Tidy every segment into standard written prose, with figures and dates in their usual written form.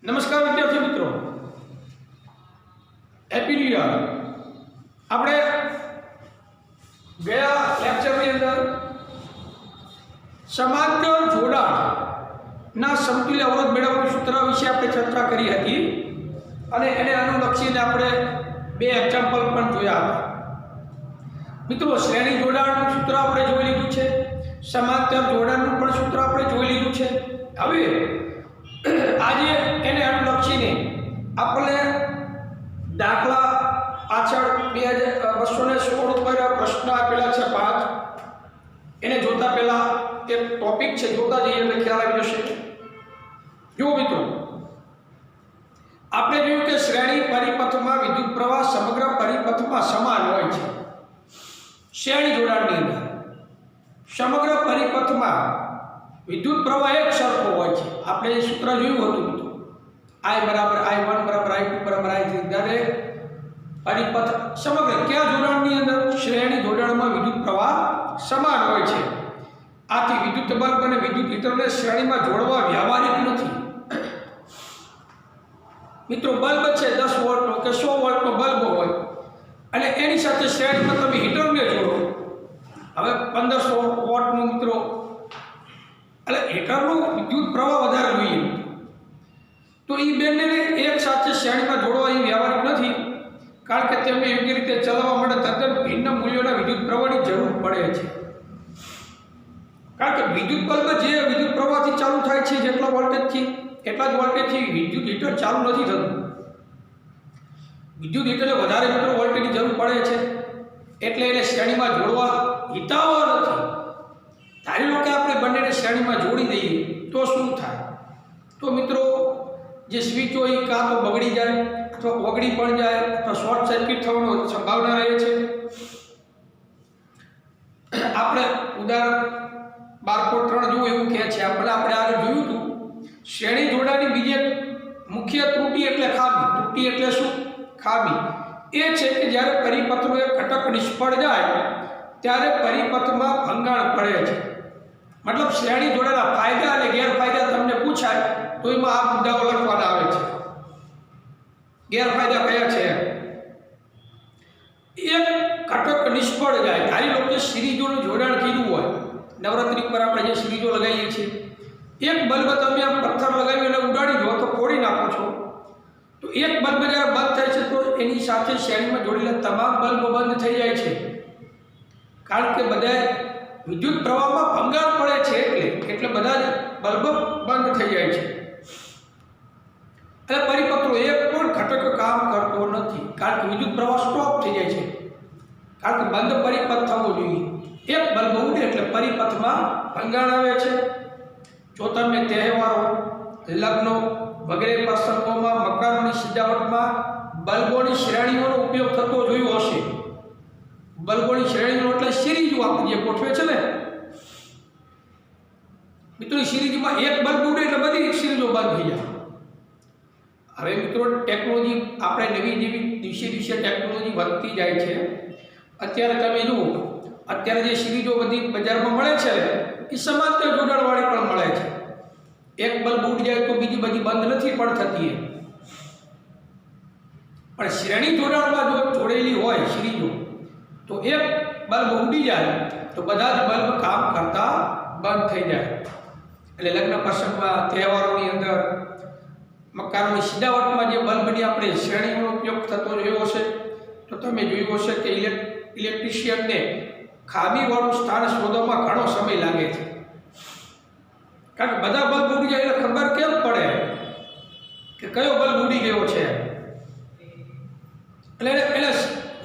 નમસ્કાર વિદ્યાર્થી મિત્રો, હેપી ન્યૂ યર। આપણે ગયા લેક્ચરની અંદર સમાંતર જોડાણના સમતુલ્ય અવરોધ મેળવવાનું સૂત્ર વિશે આપણે ચર્ચા કરી હતી અને એને અનુલક્ષીને આપણે બે એક્ઝામ્પલ પણ જોયા હતા। મિત્રો, શ્રેણી જોડાણનું સૂત્ર આપણે જોઈ લીધું છે, સમાંતર જોડાણનું પણ સૂત્ર આપણે જોઈ લીધું છે। હવે આજે એને અનુલક્ષીને આપણે દાખલા પાછળ 216 ઉપર પ્રશ્ન આપેલા છે 5, એને જોતા પહેલા એક ટોપિક છે, જોતા જઈએ એટલે ખ્યાલ આવી જશે। જો મિત્રો, આપણે જોયું કે શ્રેણી પરિપથમાં વિદ્યુત પ્રવાહ સમગ્ર પરિપથમાં સમાન હોય છે। શ્રેણી જોડાણની અંદર સમગ્ર પરિપથમાં વિદ્યુત પ્રવાહ એક સરખો હોય છે। આપણે એ સૂત્ર જોયું હતું મિત્રો, I બરાબર I1 બરાબર I2 બરાબર I3, દરેક પરિપથ સમગ્ર કયા જોડાણની અંદર? શ્રેણી જોડાણમાં વિદ્યુત પ્રવાહ સમાન હોય છે। આથી વિદ્યુત બલ્બ અને વિદ્યુત હીટરને શ્રેણીમાં જોડવા વ્યવહારિક નથી। મિત્રો, બલ્બ છે 10 વોલ્ટનો કે 100 વોલ્ટનો બલ્બ હોય અને એની સાથે શ્રેણીમાં તમે હીટરને જોડો। હવે 1500 વોટનું મિત્રો, એટલે હીટરનો વિદ્યુત પ્રવાહ વધારે જોઈએ, તો એ બંનેને એક સાથે શ્રેણીમાં જોડવા એ વ્યવહારિક નથી, કારણ કે તેમને યોગ્ય રીતે ચલાવવા માટે તદ્દન ભિન્ન મૂલ્યોના વિદ્યુત પ્રવાહની જરૂર પડે છે। કારણ કે વિદ્યુત બલ્બ જે વિદ્યુત પ્રવાહથી ચાલુ થાય છે, જેટલા વોલ્ટેજથી એટલા જ વોલ્ટેજથી વિદ્યુત હીટર ચાલુ નથી થતું। વિદ્યુત હીટરને વધારે મિત્રો વોલ્ટેજની જરૂર પડે છે, એટલે એને શ્રેણીમાં જોડવા હિતાવહ નથી। ધારી લો કે આપણે બંનેને શ્રેણીમાં જોડી દઈએ તો શું થાય? તો મિત્રો, જે સ્વિચ હોય એ કાં તો બગડી જાય અથવા ઓગળી પણ જાય અથવા શોર્ટ સર્કિટ થવાની સંભાવના રહે છે। આપણે ઉદાહરણ 12.3 જોવું એવું કહે છે, આપણે આગળ જોયું હતું। શ્રેણી જોડાણની બીજી એક મુખ્ય ત્રુટિ એટલે ખામી। ત્રુટિ એટલે શું? ખામી એ છે કે જ્યારે પરિપથનો એક ઘટક નિષ્ફળ જાય ત્યારે પરિપથમાં ભંગાણ પડે છે। મતલબ શ્રેણી જોડાણના ફાયદા અને ગેરફાયદા તમને પૂછાય તો એમાં આ મુદ્દાઓ લખવાના આવે છે। ગેરફાયદા કયા છે? એક ઘટક નિષ્ફળ જાય, ધારી લો કે સિરીઝોનું જોડાણ કીધું હોય, નવરાત્રી પર આપણે જે સિરીઝો લગાવીએ છીએ, એક બલ્બ તમે આમ પથ્થર લગાવી અને ઉડાડી દો તો ફોડી નાખો છો, તો એક બલ્બ જ્યારે બંધ થાય છે તો એની સાથે શ્રેણીમાં જોડેલા તમામ બલ્બ બંધ થઈ જાય છે, કારણ કે બધા વિદ્યુત પ્રવાહમાં ભંગાણ પડે છે, એટલે બધા જ બલ્બ બંધ થઈ જાય છે। એટલે પરિપથનો એક પણ ઘટક કામ કરતો નથી, કારણ કે વિદ્યુત પ્રવાહ સ્ટોપ થઈ જાય છે, કારણ કે બંધ પરિપથ થવો જોઈએ। એક બલ્બ ઉડે એટલે પરિપથમાં ભંગાણ આવે છે। જો તમે તહેવારો, લગ્નો વગેરે પ્રસંગોમાં મકાનોની સજાવટમાં બલ્બોની શ્રેણીઓનો ઉપયોગ થતો જોયો હશે। બલ્બોની શ્રેણીઓ એટલે સિરીઝો આપણે જે ગોઠવે છે ને મિત્રો, સિરીઝમાં એક બલ્બ ઉડે એટલે બધી સિરીઝો બંધ થઈ જાય। હવે મિત્રો, ટેકનોલોજી આપણે નવી દિવસે દિવસે ટેકનોલોજી વધતી જાય છે। અત્યારે તમે જુઓ, અત્યારે જે સિરીઝો બધી બજારમાં મળે છે એ સમાંતર જોડાણવાળી પણ મળે છે। એક બલ્બ ઉડી જાય તો બીજી બધી બંધ નથી પણ થતી, પણ શ્રેણી જોડાણમાં જો જોડેલી હોય સિરીઝો તો એક બલ્બ ઉડી જાય તો બધા જ બલ્બ કામ કરતા બંધ થઈ જાય। એટલે લગ્ન પ્રસંગમાં, તહેવારોની અંદર, મકાનોની સજાવટમાં જે બલ્બની આપણે શ્રેણીનો ઉપયોગ થતો જોયો હશે તો તમે જોયું હશે કે ઇલેક્ટ્રિશિયનને ખામીવાળું સ્થાન શોધવામાં ઘણો સમય લાગે છે, કારણ કે બધા બલ્બ ઉડી જાય એટલે ખબર કેમ પડે કે કયો બલ્બ ઉડી ગયો છે? એટલે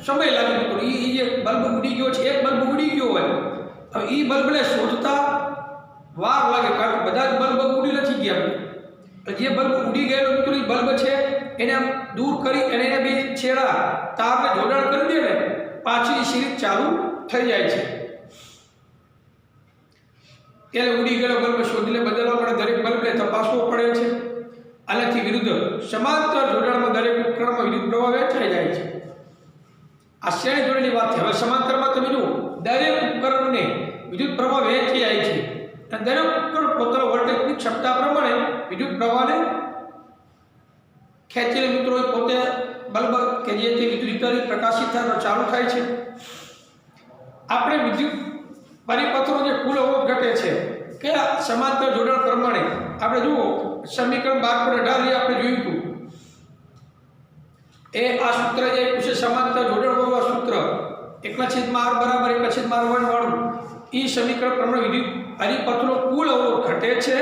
સમય લાગે મિત્રો। એ જે બલ્બ ઉડી ગયો છે, એક બલ્બ ઉડી ગયો હોય, હવે એ બલ્બને શોધતા વાર લાગે, કારણ કે બધા જ બલ્બ ઉડી નથી ગયા। જે બલ્બ ઉડી ગયેલો મિત્રો, એ બલ્બ છે એને આમ દૂર કરી અને એને બે છેડા તારને જોડાણ કરી દે ને, પાછી સિરીઝ ચાલુ થઈ જાય છે। ત્યારે ઉડી ગયેલો બલ્બ શોધીને બદલવા માટે દરેક બલ્બને તપાસવો પડે છે। આનાથી વિરુદ્ધ સમાંતર જોડાણમાં દરેક ઉપકરણમાં વિદ્યુત પ્રવાહ વહેંચાઈ જાય છે। આ શ્રેણી જોડેલી વાત છે। હવે સમાંતરમાં તમે જુઓ, દરેક ઉપકરણને વિદ્યુત પ્રવાહ વહેંચી જાય છે અને દરેક ઉપકરણ પોતાના વોલ્ટેજની ક્ષમતા પ્રમાણે વિદ્યુત પ્રવાહને ખેંચીને મિત્રો એ પોતે બલ્બ કે જે તે વિદ્યુત વિતરિત પ્રકાશિત થાય તો ચાલુ થાય છે. આપણે વિદ્યુત પરિપથનો જે કુલ અવરોધ ઘટે છે કયા સમાંતર જોડાણ પ્રમાણે આપણે જુઓ સમીકરણ 12 આપણે જોયું હતું એ આ સૂત્ર જે છે સમાંતર જોડાણ વાળું સૂત્ર 1/r બરાબર 1/r1 વાળું એ સમીકરણ પ્રમાણે વિદ્યુત પરિપથનો કુલ અવરોધ ઘટે છે.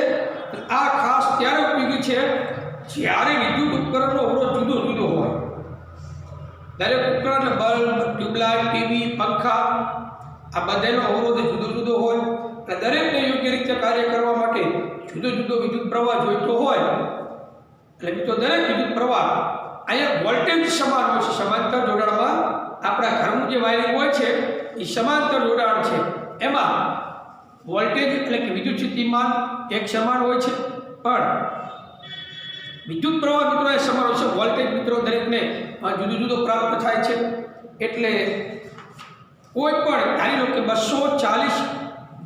આ ખાસ ત્યારે ઉપયોગી છે જ્યારે વિદ્યુત ઉપકરણનો અવરોધ જુદો જુદો હોય. દરેક ઉપકરણ એટલે બલ્બ, ટ્યુબલાઇટ, ટીવી, પંખા આ બધાનો અવરોધ જુદો જુદો હોય અને દરેકને યોગ્ય રીતે કાર્ય કરવા માટે જુદો જુદો વિદ્યુત પ્રવાહ જોઈતો હોય. એટલે મિત્રો દરેક વિદ્યુત પ્રવાહ અહીંયા વોલ્ટેજ સમાન હોય છે. સમાંતર જોડાણમાં આપણા ઘરનું જે વાયરિંગ હોય છે એ સમાંતર જોડાણ છે. એમાં વોલ્ટેજ એટલે કે વિદ્યુત સ્થિતિમાન એક સમાન હોય છે પણ વિદ્યુત પ્રવાહ મિત્રો એ સમાન હોય છે. વોલ્ટેજ મિત્રો દરેકને જુદો જુદો પ્રાપ્ત થાય છે. એટલે કોઈ પણ ધારી લો કે 240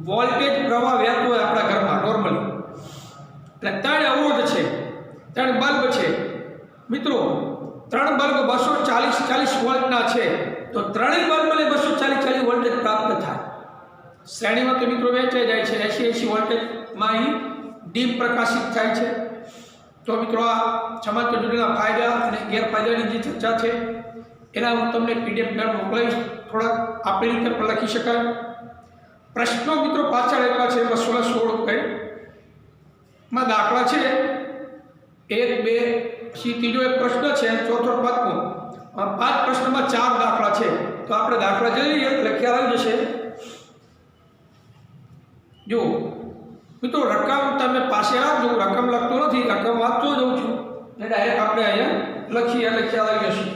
વોલ્ટેજ પ્રવાહ વહેતો હોય આપણા ઘરમાં નોર્મલી, એટલે 3 અવરોધ છે, 3 બલ્બ છે મિત્રો, 3 બલ્બ 240 વોલ્ટના છે તો ત્રણેય બલ્બને 240 વોલ્ટેજ પ્રાપ્ત થાય. શ્રેણીમાં તો મિત્રો વહેંચાઈ જાય છે 80 વોલ્ટેજમાં અહીં ડીમ પ્રકાશિત થાય છે. તો મિત્રો આ સમાંતર જોડાણના ફાયદા અને ગેરફાયદાની જે ચર્ચા છે એના હું તમને પીડીએફ ફાઇલ મોકલાવીશ. થોડાક આપણી રીતે પણ લખી શકાય. પ્રશ્નો મિત્રો પાછળ આપ્યા છે 216 માં દાખલા છે 1, 2 પછી ત્રીજો એક પ્રશ્ન છે, ચોથો, પાંચમો. 5 પ્રશ્નમાં 4 દાખલા છે તો આપણે દાખલા જોઈ લઈએ એટલે ખ્યાલ આવી જશે. જો મિત્રો રકમ તમે પાસે રાખજો, રકમ લખતો નથી, રકમ વાંચતો જઉં છું એટલે ડાયરેક્ટ આપણે અહીંયા લખીએ એટલે ખ્યાલ આવી જશે.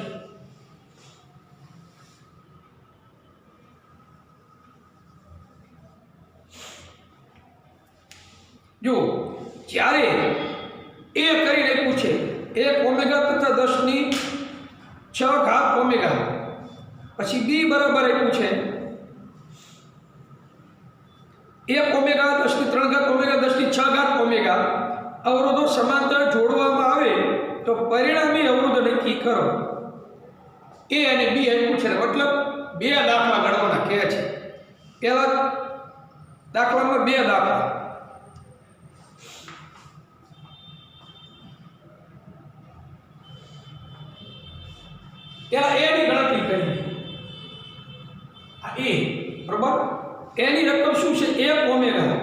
જો જ્યારે એ કરી રાખ્યું છે 1 ઓમેગા તથા 10⁶ ઓમેગા, પછી બી બરાબર આપ્યું છે 1 ઓમેગા 10⁻³ ઓમેગા 10⁶ ઓમેગા. અવરોધો સમાંતર જોડવામાં આવે તો પરિણામી અવરોધ નક્કી કરો. એ અને બી આપ્યું છે, મતલબ 2 દાખલા ગણવાના કહે છે. પહેલા દાખલામાં 2 દાખલા. પહેલા એની ગણતરી કરીએ. આ એ બરાબર, એની રકમ શું છે 1 ઓમેગા.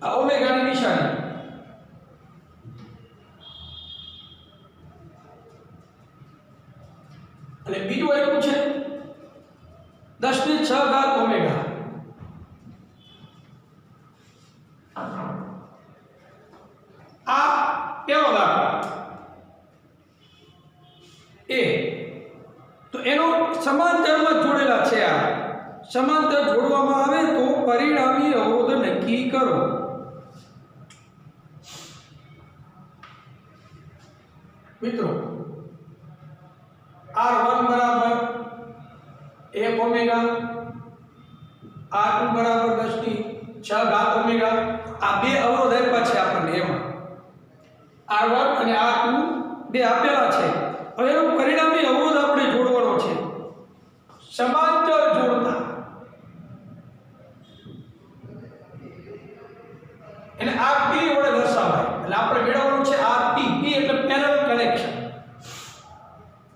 આ ઓમેગાની નિશાની. અને બીજું આપ્યું છે 10⁶ ઓમેગા. આ કેવો દાખલો એ તો એનો સમાંતરમાં જોડેલા છે. આ સમાંતર જોડવામાં આવે તો પરિણામી અવરોધ નક્કી કરો. મિત્રો R1 બરાબર 1 ઓમેગા, R2 બરાબર 10⁶ ઓમેગા. આ 2 અવરોધ આપ્યા છે આપણને. એમાં R1 અને R2 2 આપેલા છે. હવે એનો પરિણામી અવરોધ આપણે જોડવાનો છે સમાંતર જોડતા. એને RP વડે દર્શાવાય. એટલે આપણે મેળવવાનું છે RP. P એટલે પેરેલલ કનેક્શન.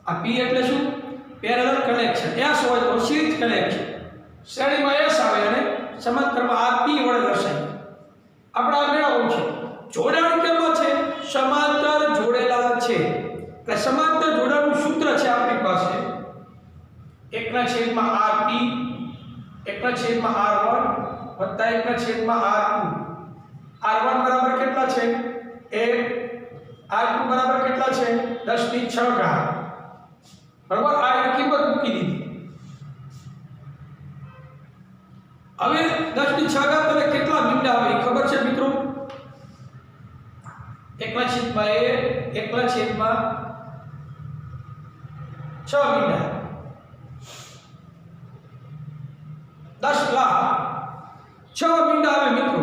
આ P એટલે શું? Parallel connection. S હોય તો સિરીઝ કનેક્શન. શ્રેણીમાં S આવે અને સમાંતરમાં RP વડે દર્શાવાય. આપણે આ મેળવવાનું છે. જોડાણ કેમાં છે? સમાંતર જોડેલા છે. એટલે સમાંતર જોડાણનું સૂત્ર છે આપણી પાસે 1/RP 1/R1 વત્તા 1/R2. R1 બરાબર કેટલા છે 1, R2 બરાબર કેટલા છે 10⁶. બરાબર, આ એની કિંમત મૂકી દીધી. હવે 10⁶ એટલે કેટલા મીંડા આવે ખબર છે મિત્રો? 1/1 1/6 મીંડા. 10 લાખ 6 મીંડા આવે મિત્રો.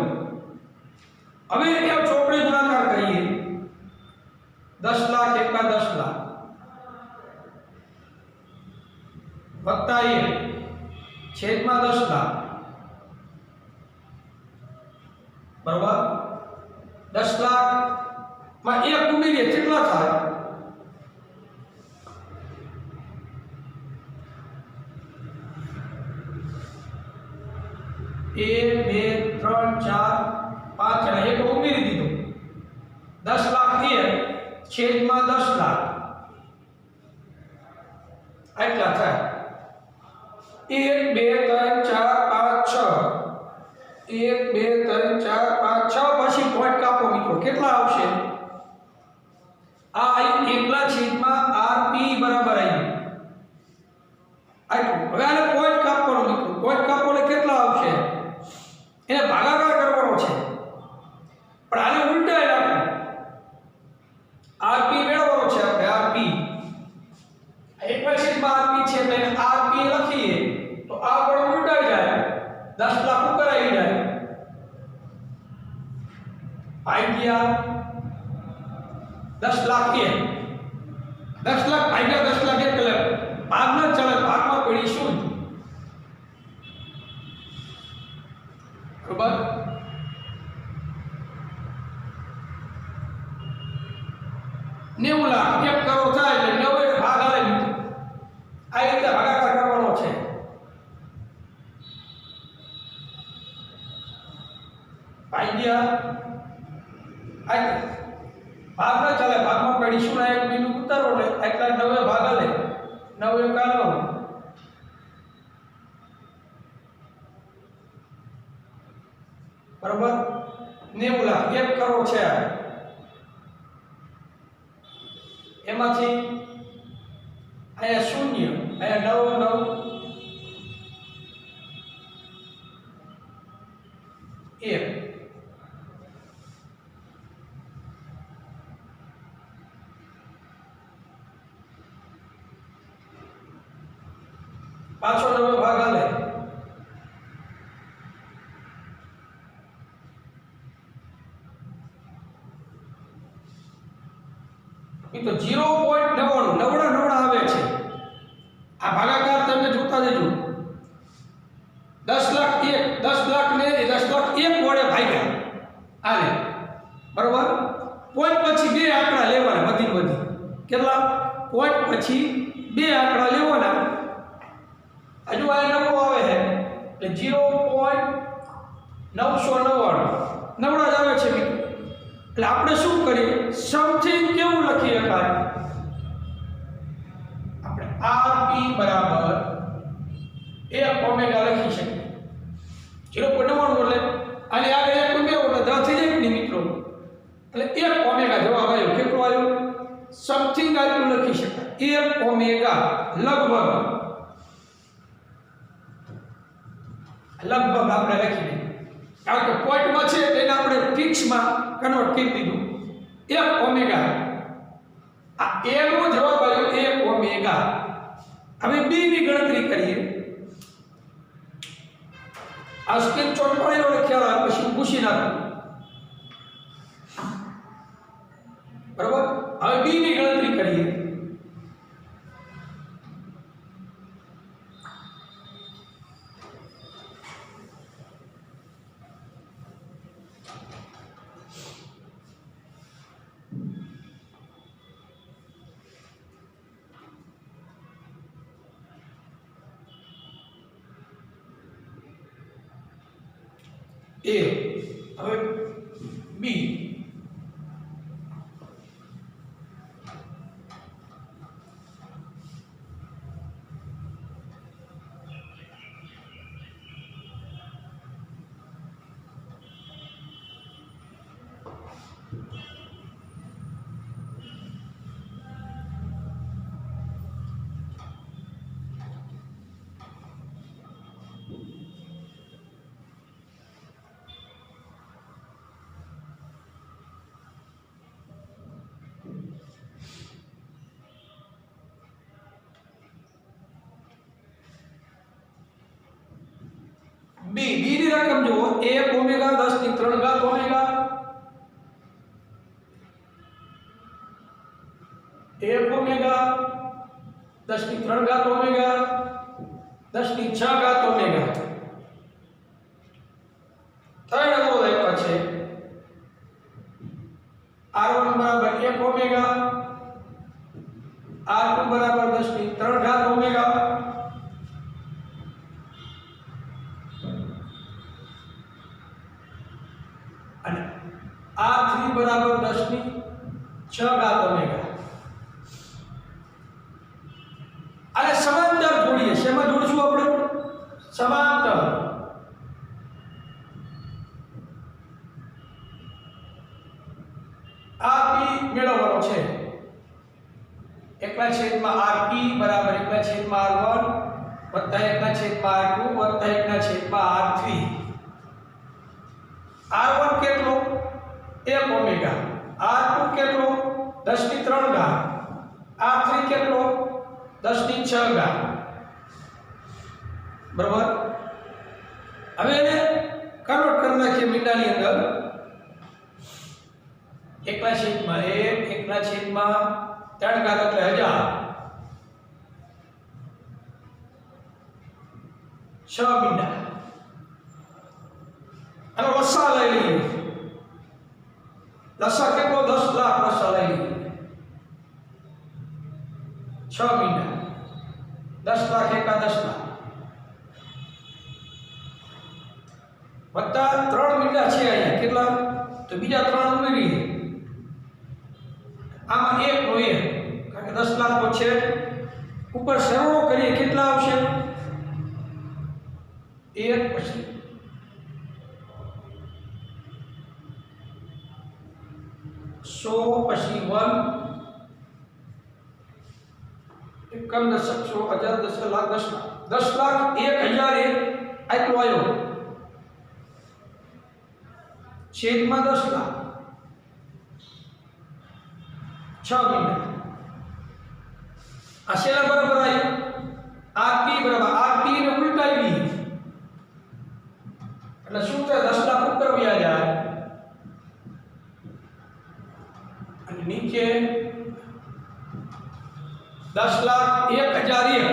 હવે એ ચોકડી ગુણાકાર કરીએ 10 લાખ એકા 10 લાખ વત્તા 1 છેદમાં 10 લાખ બરાબર 10 લાખ માં 1 ઉમેરીએ કેટલા થાય 1 2 3 4 5 અને 1 ઉમેરી દીધો 10 લાખ 1 છેદમાં 10 લાખ આટલા થાય 1 2 3 4 5 6 1 2 3 4 5 6 પછી પોઈન્ટ કાપો મિત્રો કેટલા આવશે આ એકલા છેદમાં rp બરાબર આવી આટલું હવે આને પોઈન્ટ કાપવાનો મિત્રો પોઈન્ટ કાપો એટલે કેટલા આવશે એને ભાગાકાર કરવાનો છે પણ આને ઉલટાઈ રાખો rp મેળવવાનો છે આપણે rp એકલા છેદમાં rp છે એટલે rp લખીએ તો આ પણ ઉલટાઈ જાય 10 લાખ ઉપર આવી જાય ભાગ્યા 10 લાખ 10 લાખ ભાગ્યા 10 લાખ એટલે ભાગના ચલે ભાગમાં પડી શું બરાબર 90 લાખ 1 કરોડ થાય એટલે 90 ભાગ આવે આ રીતે ભાગાકાર કરવાનો છે ભાગ્યા આ ભાગના ચાલે ભાગમાં પડી શું એક બિંદુ ઉતારો ને એટલા 90 ભાગ આલે 90 કાનો બરાબર 90 લાખ 1 કરોડ છે એમાંથી આયા શૂન્ય આયા 9 9 1 પાછો 9 ભાગ આલે એ તો 0.99 નવડા આવે છે આ ભાગાકાર તમે જોતા જજો 10 લાખ 1 10 લાખ ને 10 લાખ 1 વડે ભાગ્યા આલે બરાબર પોઈન્ટ પછી બે આંકડા લેવાના વધી કેટલા પોઈન્ટ પછી બે આંકડા લેવાના હજુ આ નવો આવે છે એટલે 0.999 નવડા જ આવે છે મિત્રો એટલે આપણે શું કરીએ સમથિંગ કેવું લખી શકાય આપણે rp બરાબર 1 ઓમેગા લખી શકીએ 0.99 એટલે આને આગળ 1 ઉમેરો એટલે 10 થઈ જાય ને મિત્રો એટલે 1 ઓમેગા જવાબ આવ્યો કેટલો આવ્યો સમથિંગ આટલું લખી શકાય 1 ઓમેગા લગભગ આપણે લખી દઈએ કારણ કે પોઈન્ટમાં છે એને આપણે ફિક્સમાં કન્વર્ટ કરી દીધું 1 ઓમેગા આ a નો જવાબ આવ્યો 1 ઓમેગા હવે b ની ગણતરી કરીએ આ સ્ક્રીનશોટ પાડેલો ખ્યાલ આવે પછી પૂછી નાખો બરાબર હવે b ની ગણતરી કરીએ A હવે B B ની રકમ જુઓ 1 ઓમેગા 10 ની 3 ઘાત ઓમેગા 1 ઓમેગા 10³ ઓમેગા 10⁶ ઓમેગા 3 અવરોધ આપ્યા છે। R1 બરાબર 1 ઓમેગા, R2 બરાબર 10³ ઓમેગા અને R3 બરાબર 10⁶ ઓમેગા। અને સમાંતર જોડીએ, શેમાં જોડશું આપણે? સમાંતર। RP મેળવવાનો છે। 1/RP બરાબર 1/R1 વત્તા 1/R2 વત્તા 1/R3। R1 કેટલો? 1 ઓમેગા। R2 કેટલો? 10⁻³ R3 કેટલો? 10⁶ બરાબર। હવે એને કન્વર્ટ કરી નાખીએ મીંડાની અંદર। 1/1 1/3 એટલે 1000 6 મીંડા। અને લસા લઈ લઈએ। લસા કેટલો? 10 લાખ લસા લઈ લઈએ। 6 મીંડા 10 લાખ એકા 10 લાખ વત્તા 3 મીંડા છે અહીંયા કેટલા? તો બીજા 3 ઉમેરીએ। આમાં 1 નો 1 કારણ કે 10 લાખ તો છે। ઉપર સરવાળો કરીએ કેટલા આવશે? 1 પછી 100 પછી 1 એકમ દશક 100 હજાર 10 લાખ 10 લાખ 1001 આટલો આવ્યો છેદમાં 10 લાખ 6 મીંડા। આ શેના બરાબર આવ્યું? RP બરાબર RP ને ઉલટાવી એટલે શું થાય? 10 લાખ ઉપર વ્યા જાય અને નીચે 10 લાખ 1001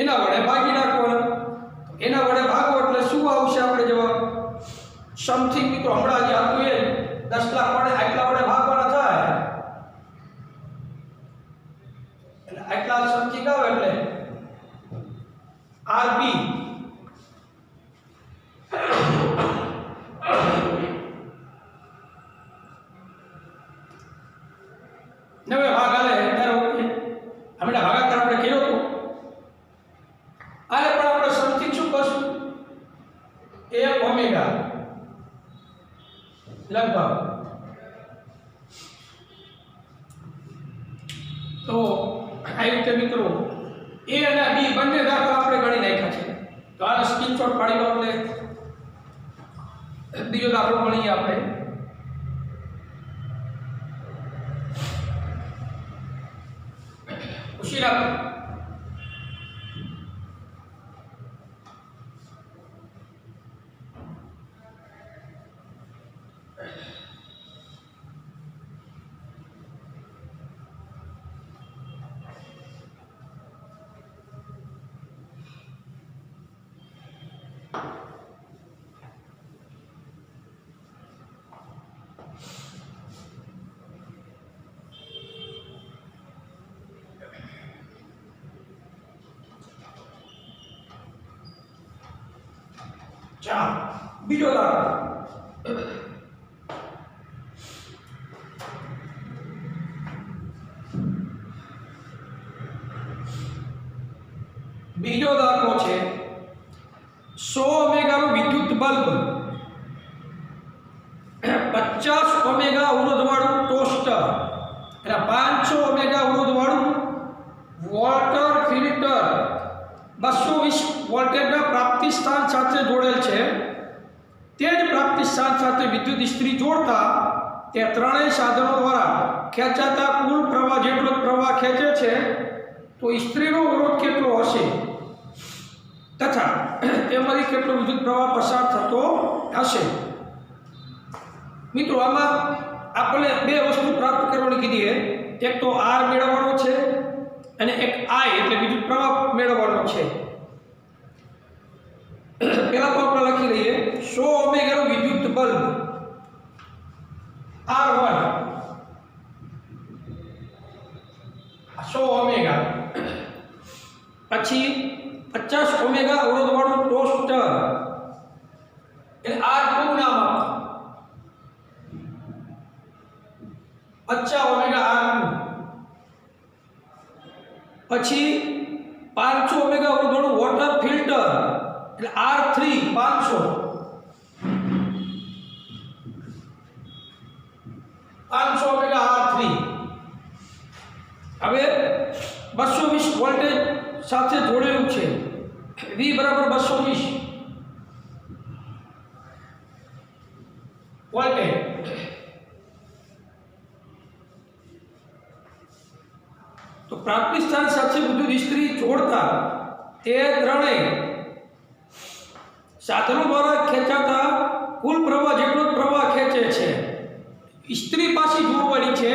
એના વડે ભાગી નાખવાના। એના વડે ભાગો એટલે શું આવશે આપણે જવાબ? સમથિંગ મિત્રો હમણાં જે આપ્યું એ 10 લાખ વડે આટલા વડે ભાગવાના થાય એટલે આટલા સમથિંગ આવે એટલે RP નવે ભાગ આલે ધારો કે હમણાં ભાગાકાર આપણે કર્યો હતો આને પણ આપણે સમથિંગ શું કરશું? 1 ઓમેગા લગભગ। તો આ રીતે મિત્રો A અને B બંને દાખલા આપણે ગણી નાખ્યા છે। તો આનો સ્ક્રીનશોટ પાડી લો એટલે બીજો દાખલો ગણીએ આપણે। ખુશી રાખો। ચાલો બીજો દાખલો। બીજો દાખલો છે 100 ઓમેગાનું વિદ્યુત બલ્બ 50 ઓમેગા અવરોધવાળું ટોસ્ટર અને 500 ઓમેગા અવરોધવાળું વોટર ફિલ્ટર 220 વોલ્ટેજના પ્રાપ્તિ સ્થાન સાથે જોડેલ છે। તે જ પ્રાપ્તિ સ્થાન સાથે વિદ્યુત ઇસ્ત્રી જોડતા તે ત્રણેય સાધનો દ્વારા ખેંચાતા કુલ પ્રવાહ જેટલો પ્રવાહ ખેંચે છે તો ઇસ્ત્રીનો અવરોધ કેટલો હશે તથા તેમાંથી કેટલો વિદ્યુત પ્રવાહ પસાર થતો હશે। મિત્રો આમાં આપણે બે વસ્તુ પ્રાપ્ત કરવાની કીધી છે, એક તો આર મેળવવાનો છે અને એક આઈ એટલે વિદ્યુત પ્રવાહ મેળવવાનો છે. પહેલા તો આપણે લખી લઈએ 100 ઓમેગાનું વિદ્યુત બલ્બ R1 100 ઓમેગા, પછી 50 ઓમેગા અવરોધવાળું ટોસ્ટર એટલે R2 નામ આપો, 50 ઓમેગા R2, પછી 500 ઓમેગા અવરોધવાળું વોટર ફિલ્ટર એટલે R3 500 ઓમેગા R3. હવે 220 વોલ્ટેજ સાથે જોડેલું છે, V બરાબર 220 વોલ્ટેજ. તો પ્રાપ્તિ સ્થાન સાથે વિદ્યુત ઇસ્ત્રી જોડતા તે ત્રણેય સાધનો દ્વારા ખેંચાતા કુલ પ્રવાહ જેટલો જ પ્રવાહ ખેંચે છે. ઇસ્ત્રી પાછી જોડવાની છે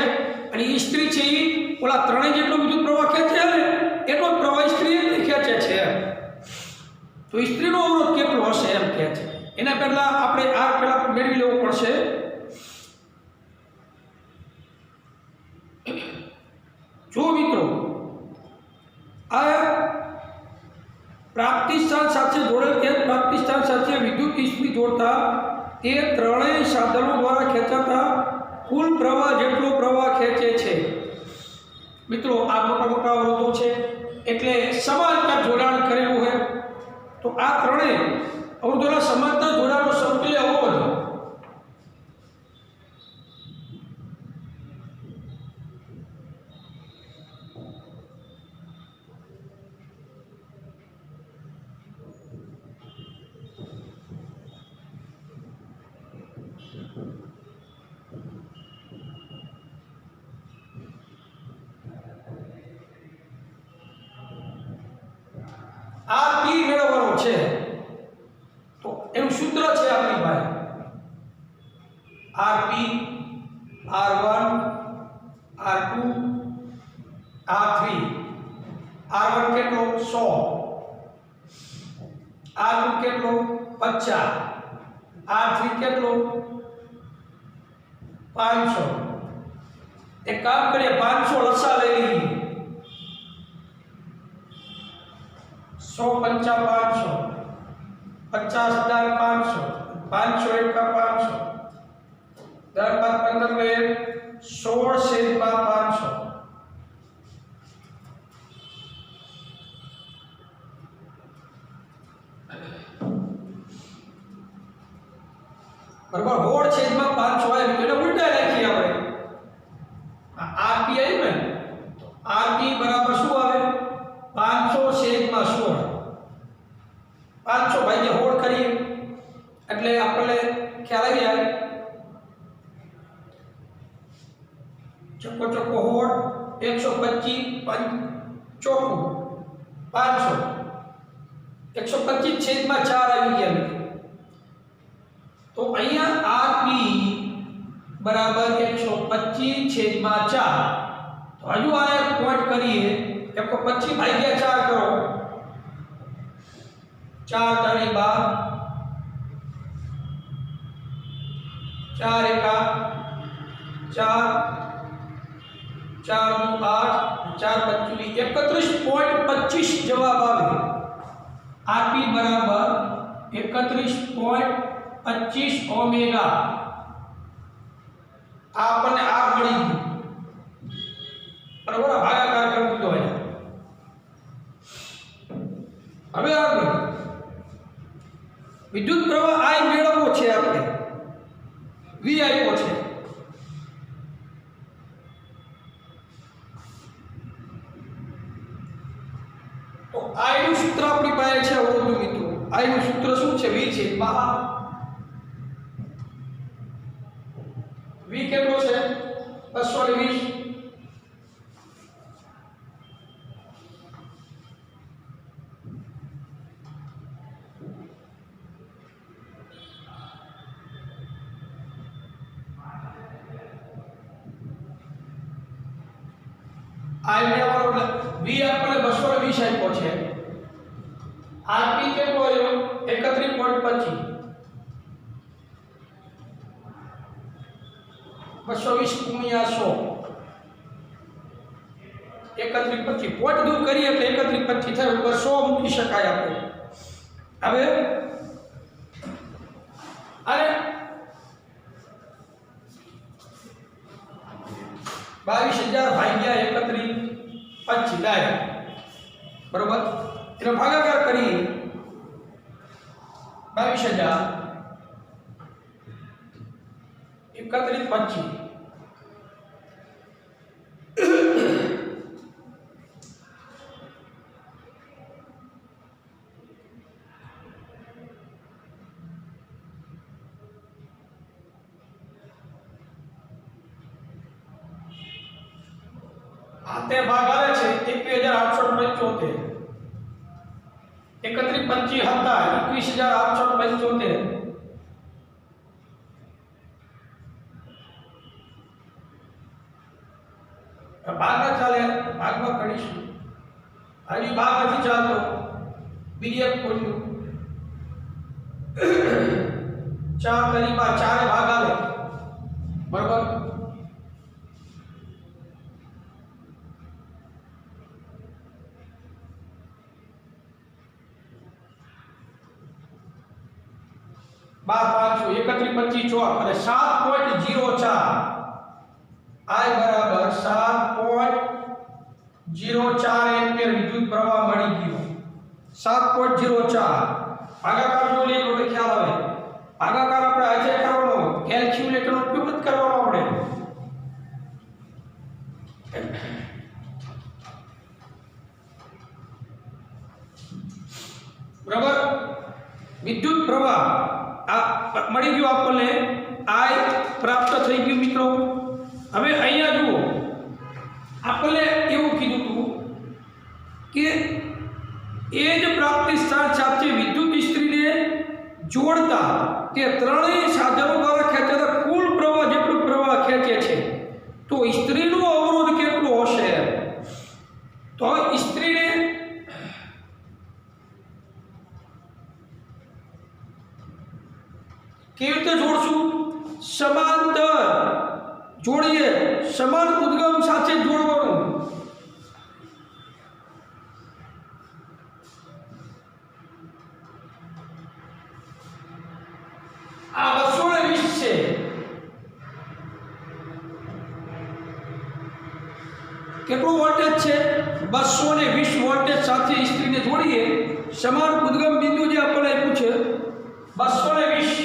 અને ઇસ્ત્રી છે એ ઓલા ત્રણેય જેટલો વિદ્યુત પ્રવાહ ખેંચે ને એટલો જ પ્રવાહ ઇસ્ત્રી ખેંચે છે. તો ઇસ્ત્રીનો અવરોધ કેટલો હશે એમ કહે છે. એના પહેલા આપણે આ પહેલા મેળવી લેવો પડશે. જો મિત્રો આ પ્રાપ્તિ સ્થાન સાથે જોડેલ તે પ્રાપ્તિ સ્થાન સાથે વિદ્યુત ઇસ્ત્રી જોડતા તે ત્રણેય સાધનો દ્વારા ખેંચાતા કુલ પ્રવાહ જેટલો પ્રવાહ ખેંચે છે. મિત્રો આ મોટા મોટા અવરોધો છે એટલે સમાંતર જોડાણ કરેલું હોય તો આ ત્રણેય અવરોધોના સમાંતર જોડાણનો સમતુલ્ય અવરોધ આ P મેળવવાનો છે. તો એનું સૂત્ર છે આપણી પાસે Rp R1 R2 R3. R1 કેટલો 100, R2 કેટલો 50, R3 કેટલો 500. એક કામ કરીએ 500 લસા લઈ લઈએ, 100 पंचा 500, 50,000 500, 500 एका 500, 10 5 15 में 16 छेदમાં 500. બરાબર 16 છેદમાં 500 આવે એટલે ઉલટા લખીએ આપણે. આ Rp આવ્યું ને તો Rp બરાબર શું આવે 500 છેદમાં 16, 500 ભાગ્યા 16 કરીએ એટલે આપણે ખ્યાલ આવી જાય. ચોખ્ખો ચોખ્ખો 16 125 500 125 છેદમાં 4 આવી ગયા. તો અહીંયા Rp બરાબર 125 છેદમાં 4. તો હજુ આને પોઈન્ટ કરીએ 125 ભાગ્યા 4 કરો, 4 તારી 12, 4 એકા 4, 4 નું 8, 4 25 31.25 જવાબ આવે. Rp બરાબર 31.25 ઓમેગા. આ આપણને આ મળી ગયું. બરાબર ભાગાકાર કરી દીધો હોય. હવે આગળ વિદ્યુત પ્રવાહ I મેળવવો છે આપણે, V આપ્યો છે. તો I નું સૂત્ર આપણી પાસે છે અવરોધનું મિત્રો. I નું સૂત્ર શું છે? V છે V કેટલો છે 220. આઈ મેળવવાનો વી આપણને 220 આપ્યો છે, આરપી કેટલો આવ્યો 31.25, 220 ગુણ્યા 100, 31.25 પોઈન્ટ દૂર કરીએ એટલે 31.25 થાય, ઉપર 100 મૂકી શકાય આપણે. હવે અરે 22,000 ભાગ્યા 31.25 થાય, બરોબર. એનો ભાગાકાર કરીએ 22,000 31.25 આતે ભાગ આવે છે 21,875, 31.25 હતા 21,875, ભાગ ના ચાલે, ભાગમાં કરીશું. આવી ભાગ નથી ચાલતો, બીજી એક કોઈ 4 તરીમાં 4 ભાગ આવે, બરોબર. બાર 531.25 ચોક અને 7.04 આઈ બરાબર 7.04 એમ્પિયર વિદ્યુત પ્રવાહ મળી ગયો. 7.04 ભાગાકાર જો લઈએ તો ખ્યાલ આવે. ભાગાકાર આપણે આજે કરવાનો, કેલ્ક્યુલેટરનો ઉપયોગ જ કરવાનો આપણે. બરાબર. વિદ્યુત પ્રવાહ આ મળી ગયો આપણને, આઈ પ્રાપ્ત થઈ ગયું મિત્રો. હવે અહીંયા જુઓ, આપણને એવું કીધું હતું કે એ જ પ્રાપ્તિ સ્થાન સાથે વિદ્યુત ઇસ્ત્રીને જોડતા તે ત્રણેય સાધનો દ્વારા ખેંચાતા કુલ પ્રવાહ જેટલું પ્રવાહ ખેંચે છે, તો ઇસ્ત્રીનો અવરોધ કેટલો હશે? તો ઇસ્ત્રીને કેવી રીતે જોડશું? સમાંતર જોડીએ, સમાન ઉદ્ગમ સાથે જોડવાનું. આ 220 છે, કેટલું વોલ્ટેજ છે? 220 વોલ્ટેજ સાથે ઇસ્ત્રીને જોડીએ, સમાન ઉદ્ગમ બિંદુ જે આપણને આપ્યું છે 220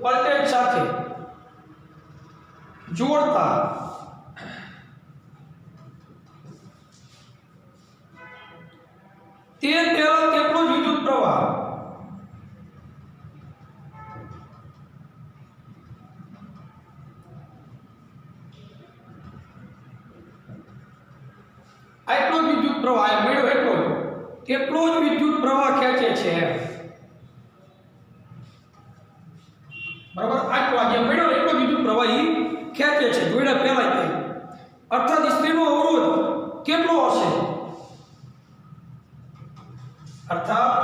વોલ્ટેજ સાથે જોડતા તે પહેલા કેટલો વિદ્યુત પ્રવાહ? આટલો જ વિદ્યુત પ્રવાહ મળ્યો, એટલો જ વિદ્યુત પ્રવાહ ખેંચે છે, બરાબર. આટલો જે મળ્યો એટલો વિદ્યુત પ્રવાહ ખેંચે છે જોડ્યા પહેલા. અર્થાત ઇસ્ત્રીનો અવરોધ કેટલો હશે? અર્થાત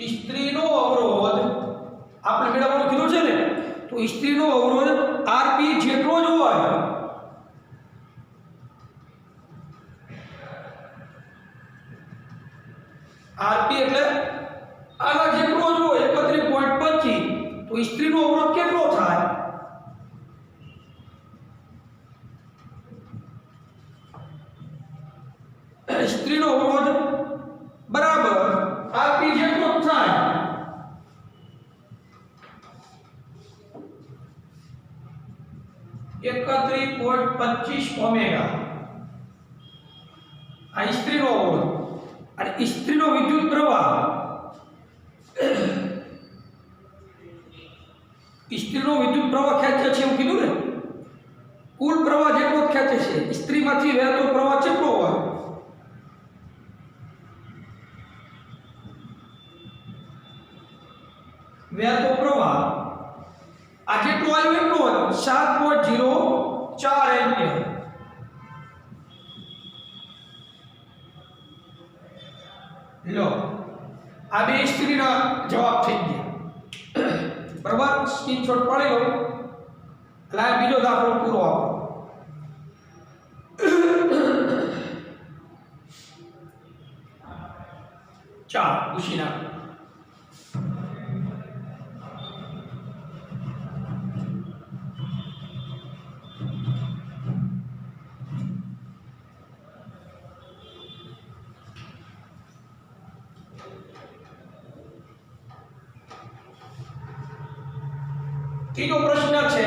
ઇસ્ત્રીનો અવરોધ આપણે મેળવવાનું કીધું છે ને, તો ઇસ્ત્રીનો અવરોધ આરપી જેટલો જ હોય. આરપી એટલે આના જેટલો જ હોય 31.25, તો ઇસ્ત્રીનો અવરોધ કેટલો થાય? ઇસ્ત્રીનો અવરોધ બરાબર આરપી જેટલો જ થાય. $31.25 ઓમેગા આ ઇસ્ત્રીનો અવરોધ. અને ઇસ્ત્રીનો વિદ્યુત પ્રવાહ, ઇસ્ત્રીનો વિદ્યુત પ્રવાહ ખેંચે છે એવું કીધું ને, કુલ પ્રવાહ જેટલો જ ખેંચે છે. ઇસ્ત્રીમાંથી વહેતો પ્રવાહ કેટલો હોય? વહેતો પ્રવાહ આ જેટલું આવ્યું એટલું હતું 7.04 એમ્પિયર. લો આ બે સ્ત્રીના જવાબ થઈ ગયા. બરાબર, સ્ક્રીનશોટ પાડી લો. એટલે આ બીજો દાખલો પૂરો આપો. ચાલો પૂછી નાખો. ત્રીજો પ્રશ્ન છે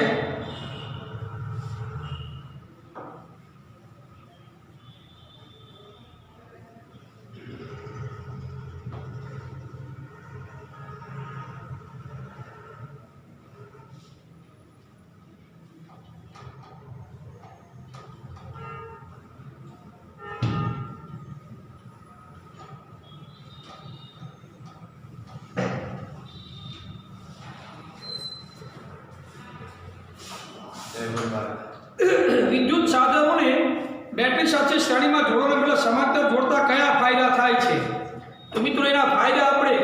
વિદ્યુત સાધનોને બેટરી સાથે શ્રેણીમાં જોડવાના બદલે સમાંતર જોડતા કયા ફાયદા થાય છે? તો મિત્રો એના ફાયદા આપણે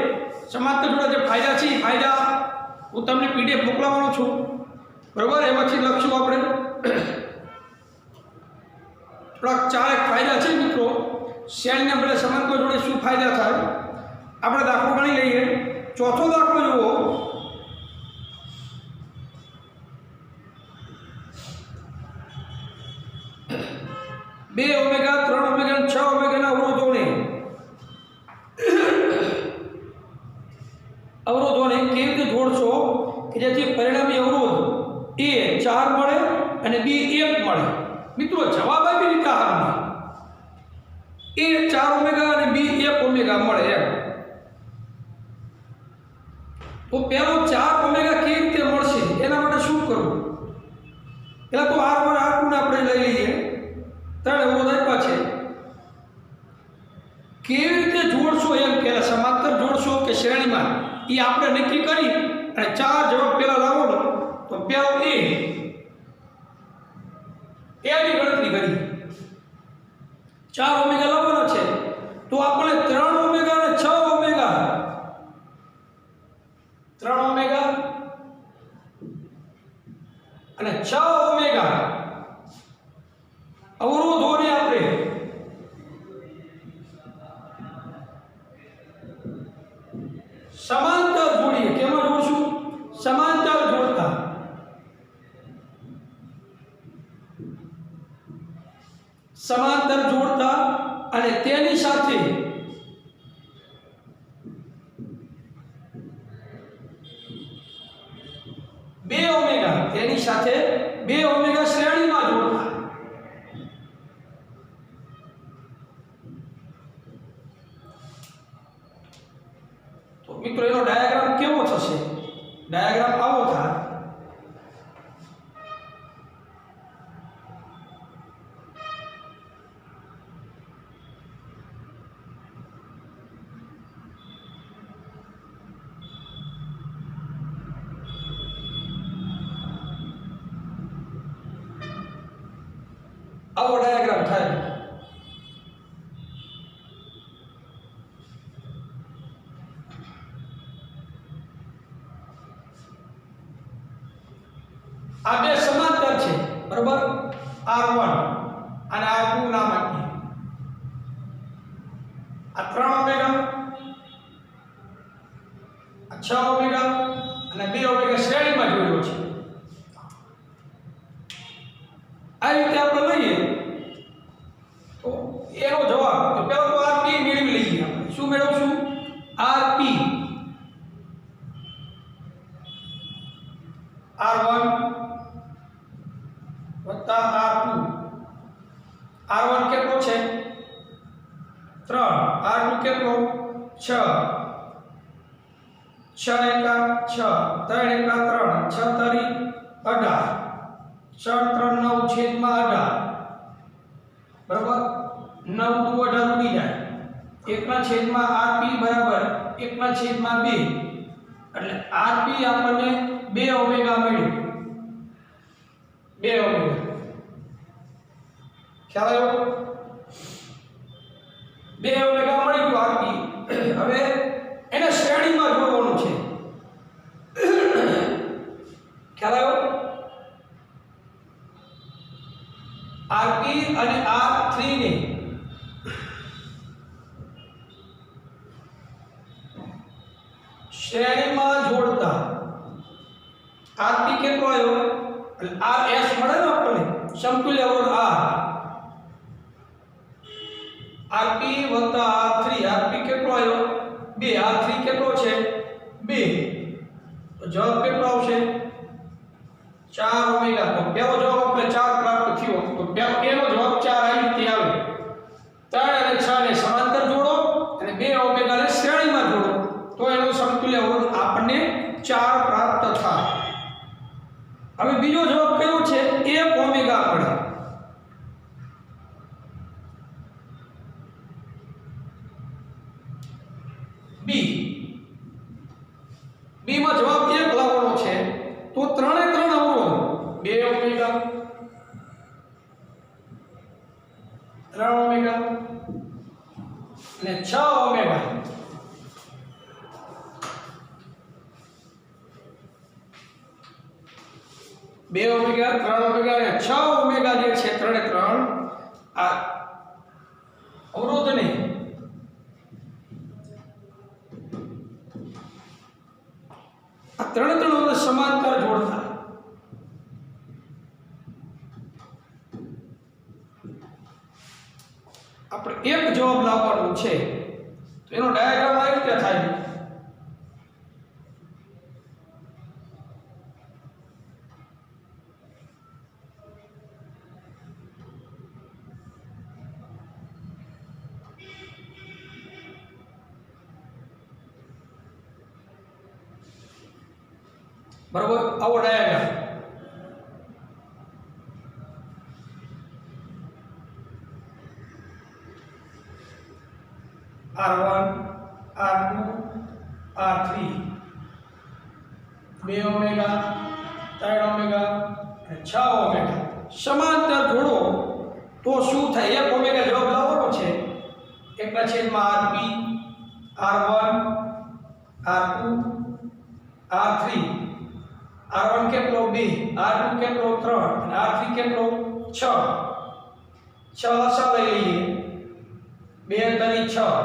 સમાંતર જોડવા જે ફાયદા છે એ ફાયદા હું તમને પીડીએફ મોકલાવવાનો છું. બરાબર, એમાંથી લખશું આપણે. થોડાક ચારેક ફાયદા છે મિત્રો. શ્રેણીના બદલે સમાંતર જોડે શું ફાયદા થાય આપણે દાખલો ગણી લઈએ. ચોથો દાખલો જુઓ. બે ઓમેગા, 3 ઓમેગા અને 6 ઓમેગાના અવરોધોને કેવી રીતે જોડશો કે જેથી પરિણામી અવરોધ એ 4 મળે અને બી 1 મળે? મિત્રો જવાબ આવી રીતે આપવાનો. એ 4 ઓમેગા અને બી 1 ઓમેગા મળે એમ. તો પેલો 4 ઓમેગા કેવી રીતે મળશે એના માટે શું કરવું? પહેલા તો R1 R2 ને આપણે લઈ લઈએ. 3 અવરોધ આપ્યા છે. કેવી રીતે જોડશો એમ પહેલા સમાંતર જોડશો કે શ્રેણીમાં એ આપણે નક્કી કરી અને 4 જવાબ પહેલા લાવવાનો. તો પેલો એ એની ગણતરી કરી 4 ઓમેગા લાવવાનો છે તો આપણે 3 ઓમેગા અને 6 ઓમેગા 3 ઓમેગા અને 6 ઓમેગા અવરોધોને આપણે સમાંતર જોડીએ. કેમાં જોડશું? સમાંતર જોડતા. સમાંતર જોડતા અને તેની સાથે તેની સાથે 2 ઓમેગા શ્રેણીમાં જોડતા. તો મિત્રો એનો ડાયાગ્રામ કેવો થશે? ડાયાગ્રામ આવો થાય. આવો ડાયાગ્રામ થાય. આ બે સમાંતર છે બરાબર. R1 અને R2 નામ આપીએ. આ 3 ઓમેગા, આ 6 ઓમેગા અને 2 ઓમેગા શ્રેણીમાં જોડ્યો છે. આ રીતે આપણે લઈએ તો એનો જવાબ તો પહેલા તો RP મેળવી લઈએ. આપણે શું મેળવશું? RP R1 વત્તા R2. R1 કેટલો છે? 3. R2 કેટલો? 6. 6 એકા 6, 3 એકા 3, 6 તરી 18, 6 3 9 છેદમાં 18 બરાબર. 9 દુ 18 ઉડી જાય. 1 ના છેદમાં RP બરાબર 1 ના છેદમાં 2 એટલે આરપી આપણને 2 ઓમેગા મળ્યું, 2 ઓમેગા. ખ્યાલ આવ્યો? 2 ઓમેગા મળી ગયું આરપી. હવે એને શ્રેણીમાં જોડવાનું છે. ખ્યાલ આવ્યો? આરપી અને R3 ને શ્રેણીમાં જોડતા આરપી કેટલો આવ્યો? એટલે RS મળે ને આપણને સમતુલ્ય અવરોધ R. આરપી વત્તા R3, આરપી કેટલો આવ્યો? 2. R3 કેટલો છે? 2. તો જવાબ કેટલો આવશે? 4 ઓમેગા. તો પહેલો જવાબ આપણે 4 પ્રાપ્ત થયો. તો એનો જવાબ 4 આવી રીતે આવે. 3 અને 6 ને સમાંતર જોડો અને 2 ઓમેગા ને શ્રેણીમાં જોડો તો એનો સમતુલ્ય અવરોધ આપણને 4 પ્રાપ્ત થાય. હવે બીજો જવાબ કયો છે? 1 ઓમેગા મળે. બી માં જવાબ 1 લાવવાનો છે તો 3 એ 3 અવરોધ 2 ઓમેગા, 3 ઓમેગા અને 6 ઓમેગા. બે ઓમેગા, 3 ઓમેગા અને 6 ઓમેગા જે છે 3 એ 3 આ અવરોધને આ 3 અવરોધ સમાંતર જોડતા આપણે એક જવાબ લાવવાનો છે. તો એનો ડાયાગ્રામ આવી રીતે થાય. બરોબર, આવો diagram. R1, R2, R3 2 omega, 3 omega અને 6 ઓમેગા સમાંતર જોડો તો શું થાય? 1 ઓમેગા જવાબ લાવવાનો છે. 1/RP, R1, R2, R3. R1 કેટલો? 2. R2 કેટલો? 3. અને R3 કેટલો? 6. 6 લસા લઈ લઈએ. 2 તરી 6.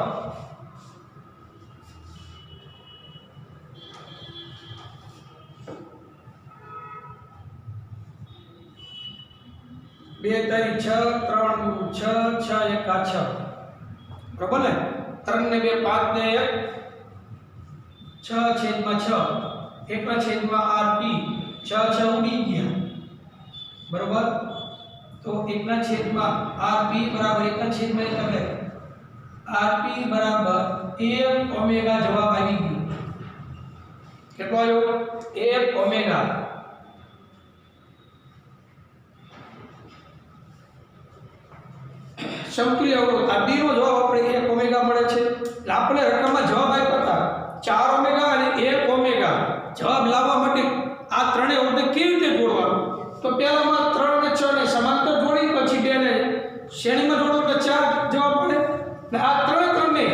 2 તરી 6, 3 દુ 6, 6 એકા 6. બરાબર ને? 3 ને 2 5 ને 1 6/6. 1/RP 6 6 ઉડી ગયા. બરાબર? તો 1/RP બરાબર 1/1 RP બરાબર 1 ઓમેગા જવાબ આવી ગયો. કેટલો આવ્યો? 1 ઓમેગા. સમતુલ્ય અવરોધ આ બી નો જવાબ આપણે 1 ઓમેગા મળે છે. એટલે આપણે રકમમાં જવાબ આપ્યા હતા 4 ઓમેગા અને 1 ઓમેગા. જવાબ લાવવા માટે આ ત્રણેય અવરોધને કેવી રીતે જોડવાનું? તો પહેલામાં 3 અને 6 ને સમાંતર જોડી પછી 2 ને શ્રેણીમાં જોડો એટલે 4 જવાબ મળે. અને આ ત્રણે ને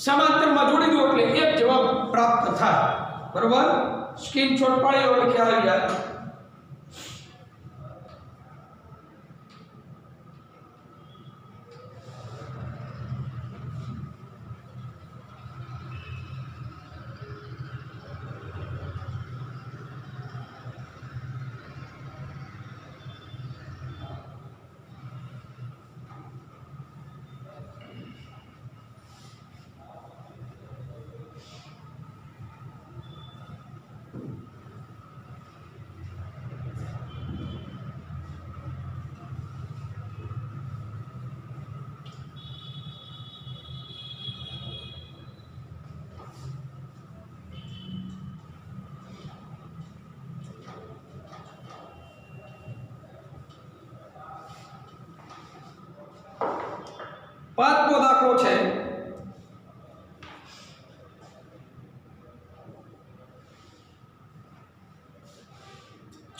સમાંતરમાં જોડી દો એટલે 1 જવાબ પ્રાપ્ત થાય. બરોબર? સ્ક્રીનશોટ પાડી લો એટલે ખ્યાલ આવી જાય.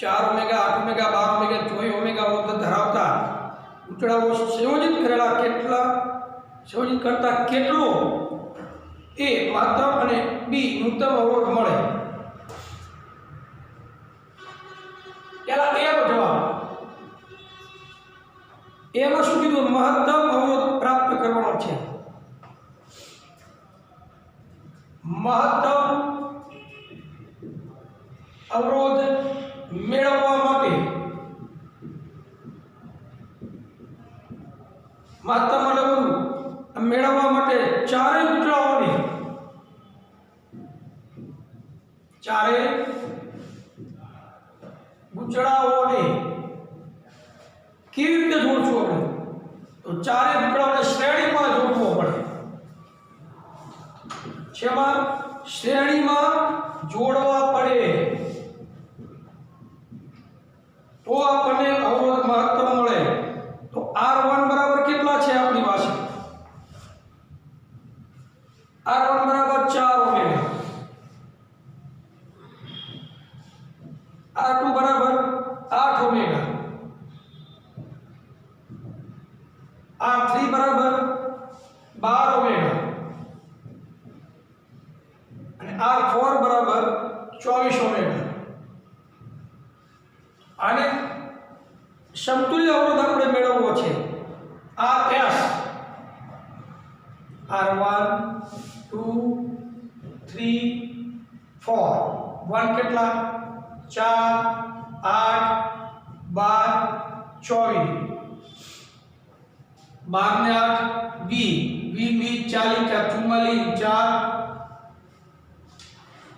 4 ઓમેગા 8 ઓમેગા 12 ઓમેગા 24 ઓમેગા અવરોધ ધરાવતા ઉચડાઓ સંયોજિત કરેલા સંયોજિત કરતા કેટલો એ મહત્તમ અને બી ન્યૂનતમ અવરોધ મળે? પહેલા એનો જવાબ. એમાં શું કીધું? મહત્તમ અવરોધ પ્રાપ્ત કરવાનો છે. મહત્તમ અવરોધ મેળવવા માટે મહત્તમ અવરોધ મેળવવા માટે ચારે ગુચડાઓને કેવી રીતે જોડશું આપણે? તો ચારે ગુચડાઓને શ્રેણીમાં જોડવો પડે. જેમાં શ્રેણીમાં જોડવા પડે તો આપણને અવરોધ મહત્તમ મળે. તો R1 બરાબર કેટલા છે આપણી પાસે? R1 બરાબર 4 ઓમેગા, R2 બરાબર 8 ઓમેગા, R3 બરાબર 12 ઓમેગા અને R4 બરાબર 24 ઓમેગા. અને સમતુલ્ય અવરોધ આપણે મેળવવો છે. RS R1 2 3 4 1 કેટલા? 4 8 12 24 12 ને 8 V 40 44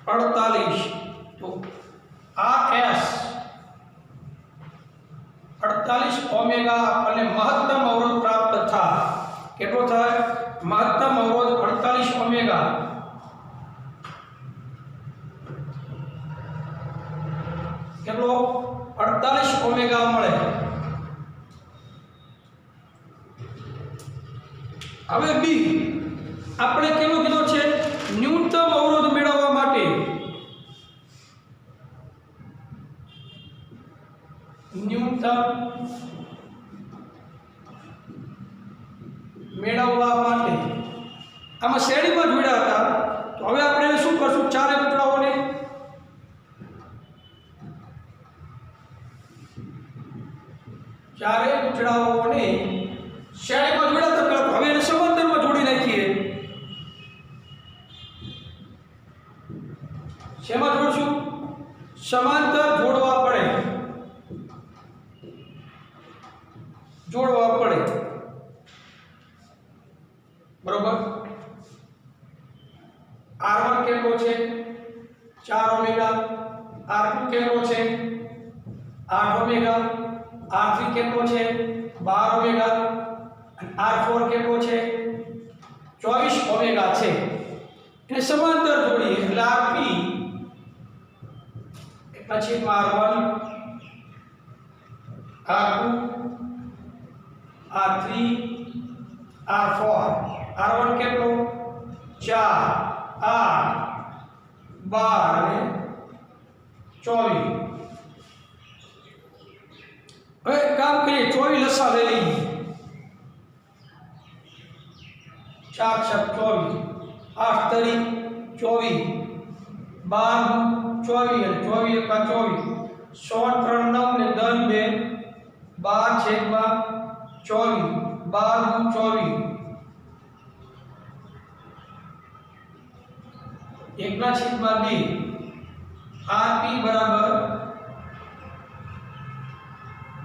48. તો RS 48 ઓમેગા આપણને મહત્તમ અવરોધ પ્રાપ્ત થાય. કેટલો થાય? મહત્તમ અવરોધ 48 ઓમેગા. કેટલો? 48 ઓમેગા મળે. હવે બી આપણે કેવો કીધો છે? ન્યૂનતમ અવરોધ મેળવવા માટે આમાં શ્રેણીમાં જોડ્યા હતા. તો હવે આપણે શું કરશું? ચારે ગુચડાઓને શ્રેણીમાં જોડ્યા હતા. પહેલા હવે એને સમાંતરમાં જોડી નાખીએ. શેમાં જોડશું? સમાંતર જોડવા પડે. બરોબર. R1 કેટલો છે? 4 ઓમેગા. R2 કેટલો છે? 8 ઓમેગા. R3 કેટલો છે? 12 ઓમેગા. અને R4 કેટલો છે? 24 ઓમેગા છે. એને સમાંતર જોડીએ એટલે RP પછી R1 R2 R3 R4. R1 કેટલો? 4 8 12 અને 24. હવે કામ કરીએ. 24 લસા લઈ લઈએ. 4 7 24 8 તરી 24 12 24 અને 24 એકા 24 16 3 9 ને 10 2 12 છેદમાં 24 12 24 એકના છેદમાં 2. RP બરાબર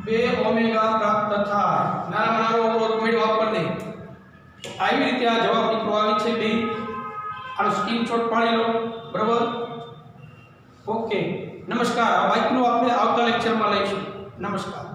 2 ઓમેગા પ્રાપ્ત થાય. નાનો અવરોધ મળ્યો આપણને. આવી રીતે આ જવાબ નીકળો આવી છે. બે આનો સ્ક્રીનશોટ પાડી લો. બરાબર. ઓકે. નમસ્કાર. આ બાઇકનું આપણે આવતા લેક્ચરમાં લઈશું. નમસ્કાર.